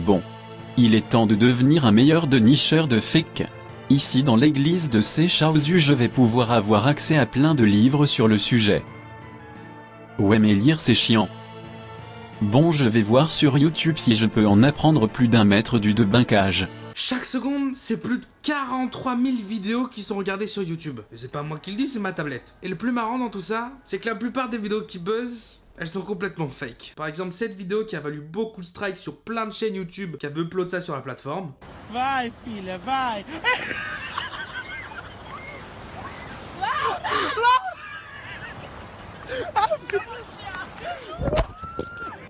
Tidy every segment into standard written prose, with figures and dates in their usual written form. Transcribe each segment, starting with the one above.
Bon. Il est temps de devenir un meilleur dénicheur de fake. Ici dans l'église de Séchaozu je vais pouvoir avoir accès à plein de livres sur le sujet. Ouais mais lire c'est chiant. Bon je vais voir sur YouTube si je peux en apprendre plus d'un mètre du débunkage. Chaque seconde, c'est plus de 43 000 vidéos qui sont regardées sur YouTube. Et c'est pas moi qui le dis, c'est ma tablette. Et le plus marrant dans tout ça, c'est que la plupart des vidéos qui buzzent, elles sont complètement fake. Par exemple, cette vidéo qui a valu beaucoup de strikes sur plein de chaînes YouTube qui a upload ça sur la plateforme. Vai, filha, vai!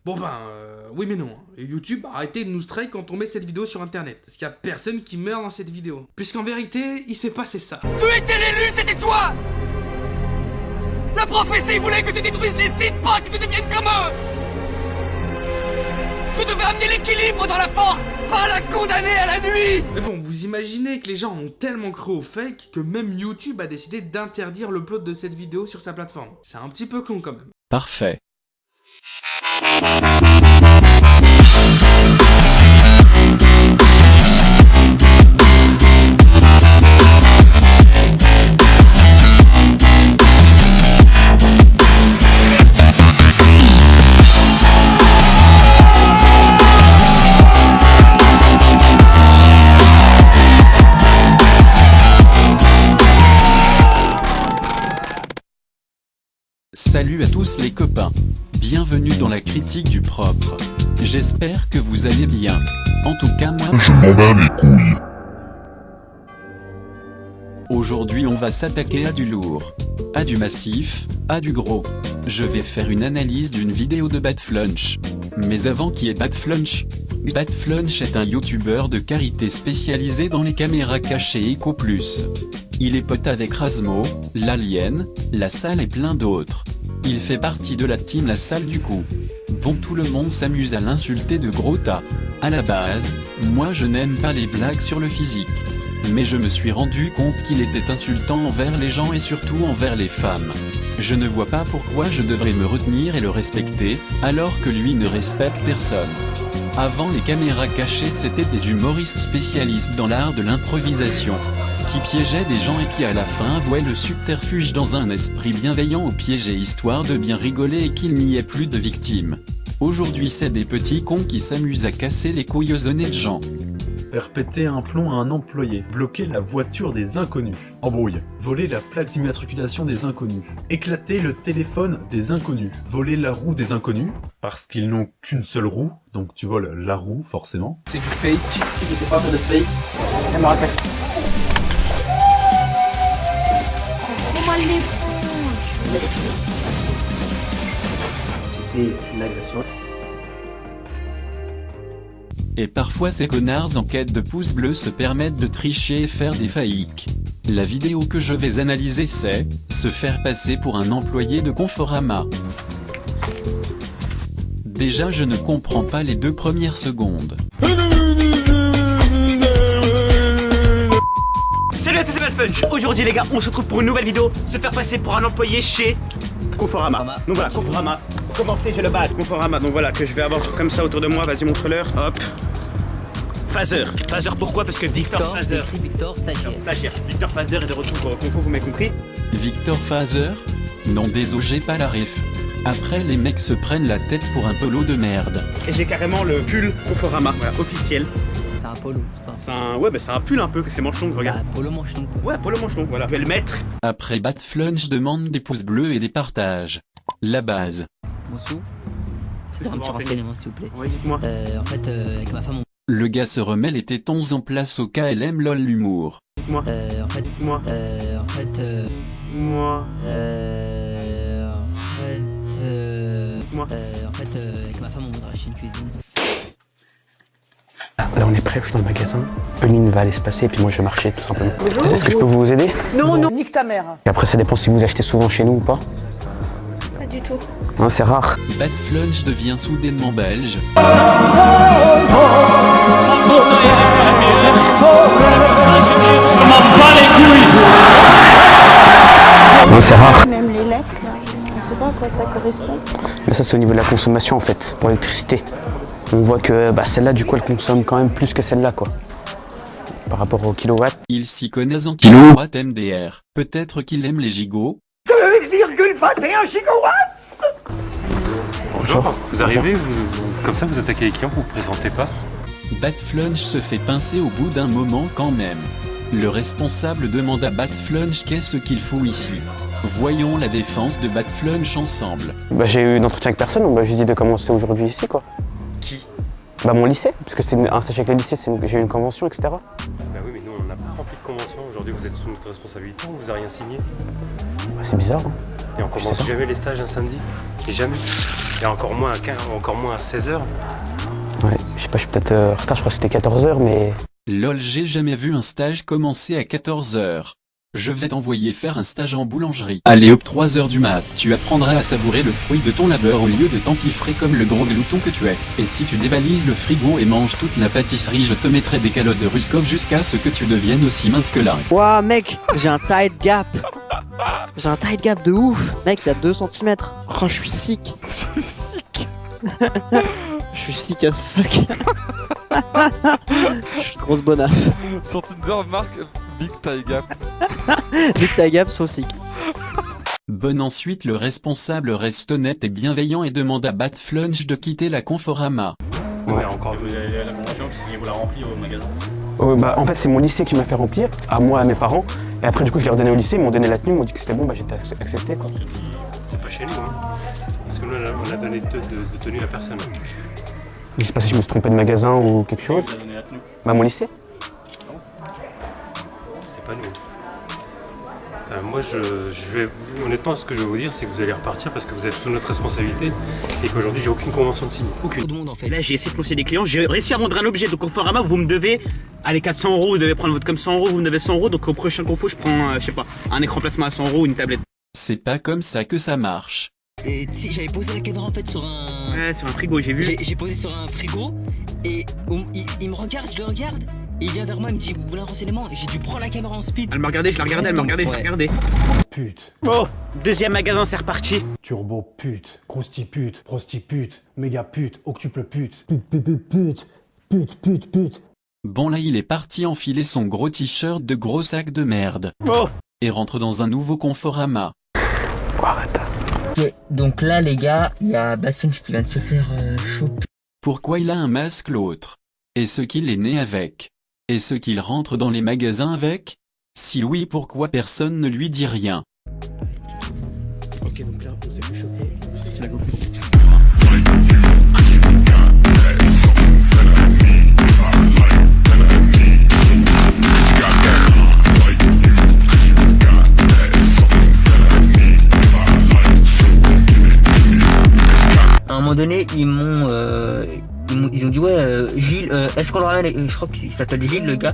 Bon ben, oui mais non. Et YouTube a arrêté de nous strike quand on met cette vidéo sur internet. Parce qu'il y a personne qui meurt dans cette vidéo. Puisqu'en vérité, il s'est passé ça. Tu étais l'élu, c'était toi! La prophétie voulait que tu détruises les sites, pas que tu deviennes comme eux! Tu devais amener l'équilibre dans la force, pas la condamner à la nuit! Mais bon, vous imaginez que les gens ont tellement cru au fake que même YouTube a décidé d'interdire l'upload de cette vidéo sur sa plateforme. C'est un petit peu con quand même. Parfait. Salut à tous les copains. Bienvenue dans la critique du propre. J'espère que vous allez bien. En tout cas moi, je m'en bats les couilles. Aujourd'hui on va s'attaquer à du lourd, à du massif, à du gros. Je vais faire une analyse d'une vidéo de Badflunch. Mais avant qui est Badflunch? Badflunch est un youtubeur de carité spécialisé dans les caméras cachées Eco+. Il est pote avec Razmo, l'Alien, La Salle et plein d'autres. Il fait partie de la team La Salle du coup. Bon tout le monde s'amuse à l'insulter de gros tas. À la base, moi je n'aime pas les blagues sur le physique. Mais je me suis rendu compte qu'il était insultant envers les gens et surtout envers les femmes. Je ne vois pas pourquoi je devrais me retenir et le respecter, alors que lui ne respecte personne. Avant les caméras cachées c'était des humoristes spécialistes dans l'art de l'improvisation, qui piégeaient des gens et qui à la fin vouaient le subterfuge dans un esprit bienveillant au piéger histoire de bien rigoler et qu'il n'y ait plus de victimes. Aujourd'hui c'est des petits cons qui s'amusent à casser les couilles aux honnêtes gens. Faire péter un plomb à un employé, bloquer la voiture des inconnus, embrouille, voler la plaque d'immatriculation des inconnus, éclater le téléphone des inconnus, voler la roue des inconnus, parce qu'ils n'ont qu'une seule roue, donc tu voles la roue forcément. C'est du fake, je sais pas faire de fake, elle me rappelle. C'était une agression. Et parfois ces connards en quête de pouces bleus se permettent de tricher et faire des fakes. La vidéo que je vais analyser c'est « Se faire passer pour un employé de Conforama ». Déjà je ne comprends pas les 2 premières secondes. Salut à tous, c'est Badflunch. Aujourd'hui les gars, on se retrouve pour une nouvelle vidéo, se faire passer pour un employé chez Conforama. Donc voilà, Conforama. Commencez, j'ai le badge, Conforama. Donc voilà, que je vais avoir comme ça autour de moi, vas-y montre-leur, hop. Phaser. Phaser pourquoi? Parce que Victor Phaser. Victor, stagiaire. Victor Phaser est de retour pour Confo, vous m'avez compris? Victor Phaser? Non désolé j'ai pas la ref. Après les mecs se prennent la tête pour un polo de merde. Et j'ai carrément le pull Conforama, voilà, officiel. C'est un polo, c'est pas. C'est un... Ouais bah c'est un pull un peu, que c'est manche longue, regarde. Ah, polo manche longue. Ouais, polo manche longue, voilà. Je vais le mettre. Après Badflunch demande des pouces bleus et des partages. La base. Mon sou. Est-ce que je peux Un me petit renseigner? renseignement s'il vous plaît. Ouais, dites-moi. En fait, avec ma femme, Le gars se remet les tétons en place au KLM lol l'humour. Dites-moi. en fait, Dites-moi. Moi. avec ma femme, on voudrait acheter une cuisine. Là on est prêt, je suis dans le magasin. Eline va aller se passer et puis moi je vais marcher tout simplement. Bonjour. Est-ce que je peux vous aider? Non, non, nique ta mère. Et après ça dépend si vous achetez souvent chez nous ou pas. Pas du tout. Hein, c'est rare. Badflunch devient soudainement belge. Non, c'est rare. Même les lettres, là, je sais pas à quoi ça correspond. Mais ça c'est au niveau de la consommation en fait, pour l'électricité. On voit que celle-là, du coup, elle consomme quand même plus que celle-là, quoi. Par rapport au kilowatt. Il s'y connaît en kilowatts MDR. Peut-être qu'il aime les gigots. 2,21 gigawatts. Bonjour, vous arrivez, comme ça vous attaquez les clients, vous vous présentez pas. Batflunch se fait pincer au bout d'un moment quand même. Le responsable demande à Batflunch qu'est-ce qu'il fout ici. Voyons la défense de Batflunch ensemble. J'ai eu d'entretien avec personne, on m'a juste dit de commencer aujourd'hui ici, quoi. Qui? Mon lycée, parce que c'est un sachet avec le lycée, j'ai eu une convention, etc. Bah oui, mais nous on n'a pas rempli de convention. Aujourd'hui vous êtes sous notre responsabilité, on vous a rien signé. C'est bizarre, hein. Et on commence jamais les stages un samedi. Et jamais. Et encore moins à 16h. Ouais, je sais pas, je suis peut-être en retard, je crois que c'était 14h, mais... Lol, j'ai jamais vu un stage commencer à 14h. Je vais t'envoyer faire un stage en boulangerie. Allez hop, 3h du mat, tu apprendras à savourer le fruit de ton labeur au lieu de t'empiffrer comme le gros glouton que tu es. Et si tu dévalises le frigo et manges toute la pâtisserie, je te mettrai des calottes de Ruskov jusqu'à ce que tu deviennes aussi mince que là. Ouah mec, j'ai un tight gap. J'ai un tight gap de ouf. Mec, il y a 2 cm. Oh, je suis sick. Je suis sick. Je suis sick as fuck. Je suis une grosse bonasse. Sur Tinder, marque Big Tie Gap. Big tie gap, so sick. Bon, ensuite le responsable reste honnête et bienveillant et demande à Batflunch de quitter la Conforama. Ouais, encore. La convention, puisque vous la rempli au magasin. En fait, c'est mon lycée qui m'a fait remplir, à moi, à mes parents. Et après, du coup, je l'ai redonné au lycée, ils m'ont donné la tenue, ils m'ont dit que c'était bon, j'étais accepté, quoi. C'est pas chez nous, hein. Parce que nous on a donné de tenue à personne. Je sais pas si je me suis trompé de magasin ou quelque chose. Vous avez donné la tenue. Mon lycée. C'est pas nous. Moi, honnêtement, ce que je vais vous dire, c'est que vous allez repartir parce que vous êtes sous notre responsabilité et qu'aujourd'hui, j'ai aucune convention de signer. Aucune. Tout le monde en fait. Là, j'ai essayé de lancer des clients, j'ai réussi à vendre un objet de Conforama, vous me devez, allez, 400 €, vous devez prendre votre comme 100 €, vous me devez 100 €, donc au prochain confo, je prends, je sais pas, un écran plasma à 100 € ou une tablette. C'est pas comme ça que ça marche. Et si j'avais posé la caméra en fait sur un. Ouais, sur un frigo, j'ai vu. J'ai posé sur un frigo et il me regarde, je le regarde. Et il vient vers moi, il me dit vous voulez un renseignement? Et j'ai dû prendre la caméra en speed. Elle m'a regardé, je la regardais, elle m'a regardé, je la regardais. Pute, Oh, deuxième magasin, c'est reparti. turbo pute, croustipute, prostipute, méga pute, octuple pute, pute. Bon, là il est parti enfiler son gros t-shirt de gros sac de merde. Oh. Et rentre dans un nouveau Conforama. Ok, donc là les gars, il y a Batflunch qui vient de se faire choper. Pourquoi il a un masque l'autre? Est-ce qu'il est né avec? Est-ce qu'il rentre dans les magasins avec? Si oui, pourquoi personne ne lui dit rien? Ok, donc là, on s'est fait choper. C'est la GoPro. À un moment donné, ils ont dit ouais Gilles, est-ce qu'on le ramène, je crois qu'il s'appelle Gilles le gars,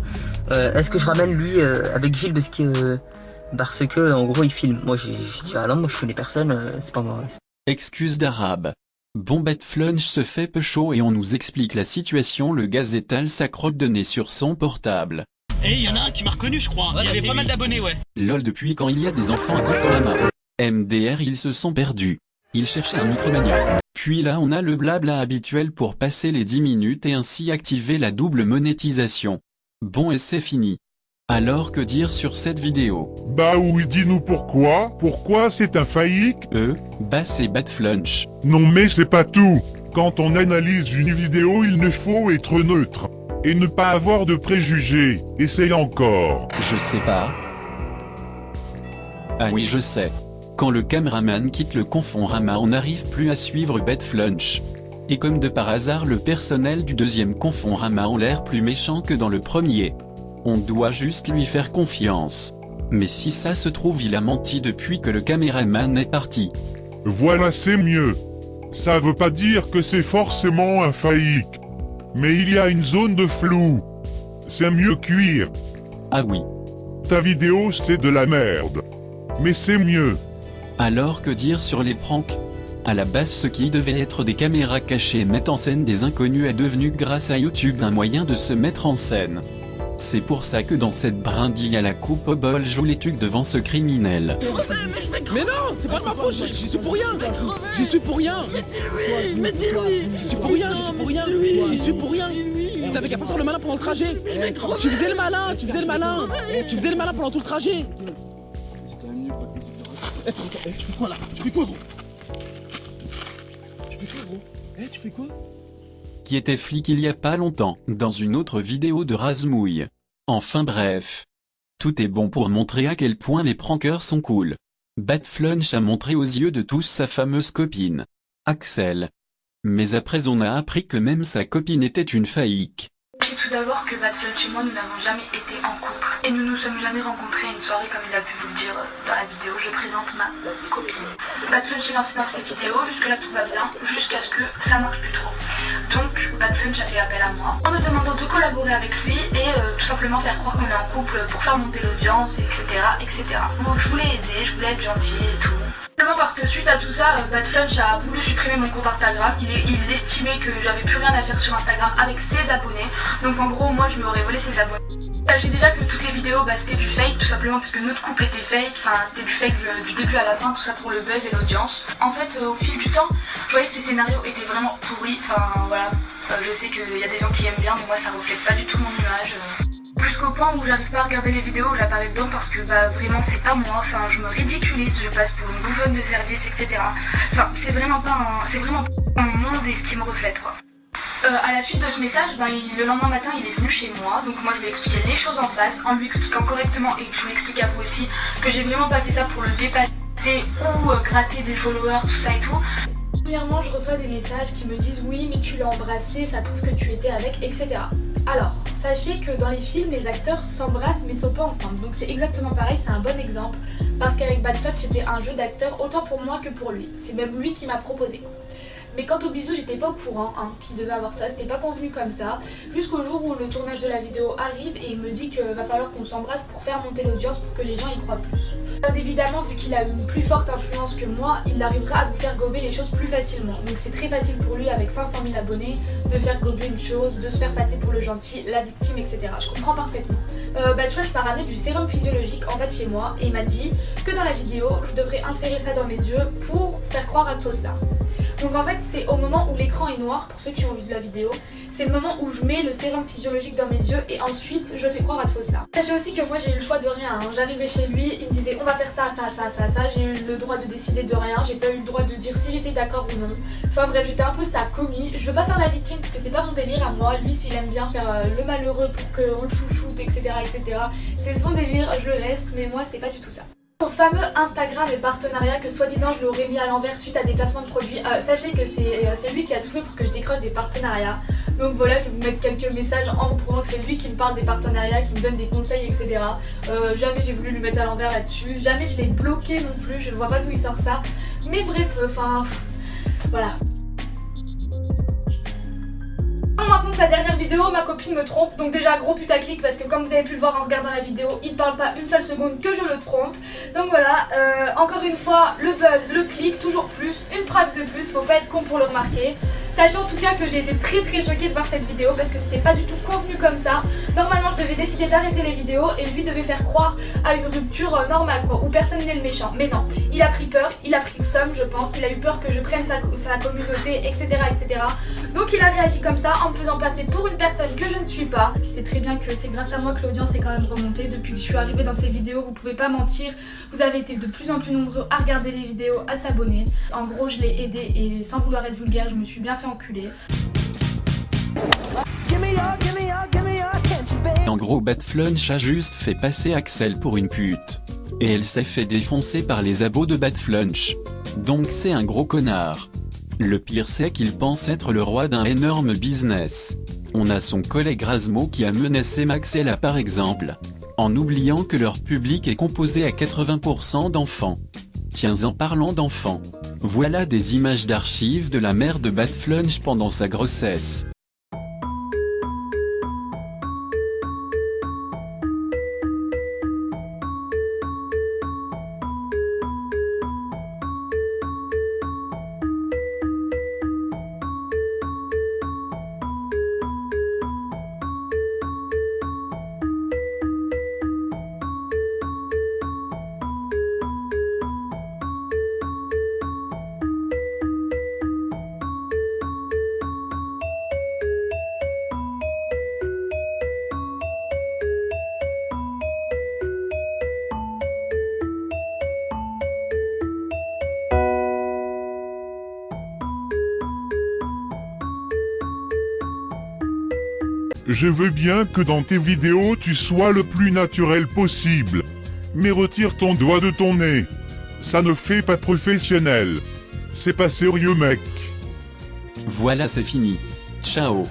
est-ce que je ramène lui avec Gilles parce que en gros il filme. Moi j'ai dit ah non, moi je connais personne, c'est pas moi. Excuse d'arabe. Bon, Batflunch se fait peu chaud et on nous explique la situation, le gaz étale sa crotte de nez sur son portable. Et il y en a un qui m'a reconnu, je crois. Il y avait pas mal d'abonnés, ouais. Lol, depuis quand il y a des enfants à Conforama? MDR, ils se sont perdus. Ils cherchaient un micromania. Puis là on a le blabla habituel pour passer les 10 minutes et ainsi activer la double monétisation. Bon, et c'est fini. Alors que dire sur cette vidéo? Bah oui, dis-nous pourquoi? Pourquoi c'est un faillique? C'est Batflunch. Non mais c'est pas tout. Quand on analyse une vidéo, il ne faut être neutre. Et ne pas avoir de préjugés. Essaye encore. Je sais pas. Ah oui, je sais. Quand le caméraman quitte le Conforama, on n'arrive plus à suivre Batflunch. Et comme de par hasard, le personnel du deuxième Conforama ont l'air plus méchant que dans le premier. On doit juste lui faire confiance. Mais si ça se trouve, il a menti depuis que le caméraman est parti. Voilà, c'est mieux. Ça veut pas dire que c'est forcément un faillique. Mais il y a une zone de flou. C'est mieux cuire. Ah oui. Ta vidéo, c'est de la merde. Mais c'est mieux. Alors que dire sur les pranks? À la base, ce qui devait être des caméras cachées mettent en scène des inconnus est devenu grâce à YouTube un moyen de se mettre en scène. C'est pour ça que dans cette brindille à la coupe au bol joue l'étude devant ce criminel. Mais non, c'est pas de ma faute, j'y suis pour rien. J'y suis pour rien. Mettez-lui. J'y suis pour rien, j'y suis pour rien. J'y suis pour rien. T'avais qu'à pas faire le malin pendant le trajet. Tu faisais le malin, tu faisais le malin. Tu faisais le malin pendant tout le trajet. Tu fais quoi là? Tu fais quoi gros? Tu fais quoi gros? Tu fais quoi? Qui était flic il y a pas longtemps, dans une autre vidéo de Razmouille. Enfin bref. Tout est bon pour montrer à quel point les prankeurs sont cool. Batflunch a montré aux yeux de tous sa fameuse copine, Axel. Mais après on a appris que même sa copine était une faïque. C'est tout d'abord que Batflunch et moi nous n'avons jamais été en couple et nous nous sommes jamais rencontrés à une soirée comme il a pu vous le dire dans la vidéo. Je présente ma copine. Batflunch est lancé dans ses vidéos, jusque là tout va bien, jusqu'à ce que ça marche plus trop. Donc Batflunch a fait appel à moi en me demandant de collaborer avec lui et tout simplement faire croire qu'on est en couple pour faire monter l'audience, etc., etc. Donc je voulais aider, je voulais être gentil et tout. Simplement parce que suite à tout ça, Batflunch a voulu supprimer mon compte Instagram. Il estimait que j'avais plus rien à faire sur Instagram avec ses abonnés. Donc en gros, moi je lui aurais volé ses abonnés. Sachez déjà que toutes les vidéos c'était du fake, tout simplement parce que notre couple était fake. Enfin c'était du fake du début à la fin, tout ça pour le buzz et l'audience. En fait au fil du temps, je voyais que ces scénarios étaient vraiment pourris. Enfin voilà, je sais qu'il y a des gens qui aiment bien, mais moi ça reflète pas du tout mon image. Jusqu'au point où j'arrive pas à regarder les vidéos où j'apparais dedans parce que bah vraiment c'est pas moi, enfin je me ridiculise, je passe pour une bouffonne de service, etc. Enfin c'est vraiment pas mon monde et ce qui me reflète quoi. À la suite de ce message, le lendemain matin il est venu chez moi, donc moi je lui ai expliqué les choses en face, en lui expliquant correctement et je vous l'explique à vous aussi, que j'ai vraiment pas fait ça pour le dépasser ou gratter des followers, tout ça et tout. Premièrement, je reçois des messages qui me disent oui mais tu l'as embrassé, ça prouve que tu étais avec, etc. Alors, sachez que dans les films, les acteurs s'embrassent mais sont pas ensemble. Donc c'est exactement pareil, c'est un bon exemple. Parce qu'avec Batflunch, c'était un jeu d'acteur autant pour moi que pour lui. C'est même lui qui m'a proposé. Mais quant au bisou, j'étais pas au courant qu'il devait avoir ça, c'était pas convenu comme ça. Jusqu'au jour où le tournage de la vidéo arrive et il me dit qu'il va falloir qu'on s'embrasse pour faire monter l'audience pour que les gens y croient plus. Bien évidemment, vu qu'il a une plus forte influence que moi, il arrivera à vous faire gober les choses plus facilement. Donc c'est très facile pour lui avec 500 000 abonnés de faire gober une chose, de se faire passer pour le gentil, la victime, etc. Je comprends parfaitement. Batflunch m'a ramené du sérum physiologique en bas de chez moi et il m'a dit que dans la vidéo, je devrais insérer ça dans mes yeux pour faire croire à cela. Donc en fait c'est au moment où l'écran est noir, pour ceux qui ont vu de la vidéo, c'est le moment où je mets le sérum physiologique dans mes yeux et ensuite je fais croire à cela. Sachez aussi que moi j'ai eu le choix de rien, j'arrivais chez lui, il me disait on va faire ça, j'ai eu le droit de décider de rien, j'ai pas eu le droit de dire si j'étais d'accord ou non. Enfin bref, j'étais un peu sa commis, je veux pas faire la victime parce que c'est pas mon délire à moi, lui s'il aime bien faire le malheureux pour qu'on le chouchoute, etc. c'est son délire, je le laisse, mais moi c'est pas du tout ça. Son fameux Instagram et partenariat que soi-disant je l'aurais mis à l'envers suite à des placements de produits, sachez que c'est lui qui a tout fait pour que je décroche des partenariats. Donc voilà, je vais vous mettre quelques messages en vous prouvant que c'est lui qui me parle des partenariats, qui me donne des conseils, etc. Jamais j'ai voulu lui mettre à l'envers là-dessus, jamais je l'ai bloqué non plus, je ne vois pas d'où il sort ça. Mais bref, voilà. Maintenant de sa dernière vidéo, ma copine me trompe, donc déjà gros putaclic parce que comme vous avez pu le voir en regardant la vidéo, il ne parle pas une seule seconde que je le trompe. Donc voilà, encore une fois, le buzz, le clic, toujours plus, une preuve de plus, faut pas être con pour le remarquer. Sachant en tout cas que j'ai été très choquée de voir cette vidéo parce que c'était pas du tout convenu comme ça. Normalement je devais décider d'arrêter les vidéos et lui devait faire croire à une rupture normale quoi, où personne n'est le méchant. Mais non, il a pris peur, il a pris le somme je pense, il a eu peur que je prenne sa communauté, etc. Donc il a réagi comme ça en me faisant passer pour une personne que je ne suis pas. C'est très bien que c'est grâce à moi que l'audience est quand même remontée. Depuis que je suis arrivée dans ces vidéos, vous pouvez pas mentir, vous avez été de plus en plus nombreux à regarder les vidéos, à s'abonner. En gros je l'ai aidé et sans vouloir être vulgaire, je me suis bien fait enculer. En gros Batflunch a juste fait passer Axel pour une pute. Et elle s'est fait défoncer par les abos de Batflunch. Donc c'est un gros connard. Le pire c'est qu'il pense être le roi d'un énorme business. On a son collègue Razmo qui a menacé Maxella par exemple. En oubliant que leur public est composé à 80% d'enfants. Tiens en parlant d'enfants. Voilà des images d'archives de la mère de Batflunch pendant sa grossesse. Je veux bien que dans tes vidéos tu sois le plus naturel possible. Mais retire ton doigt de ton nez. Ça ne fait pas professionnel. C'est pas sérieux, mec. Voilà, c'est fini. Ciao.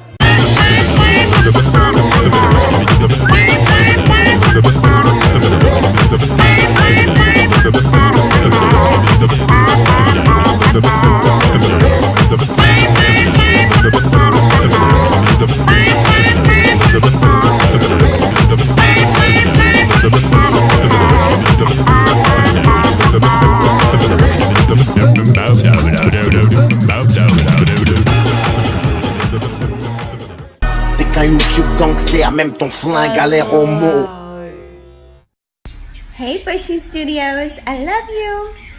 T'es qu'un YouTube gangster, même ton flingue a l'air homo. Hey Bushy Studios, I love you.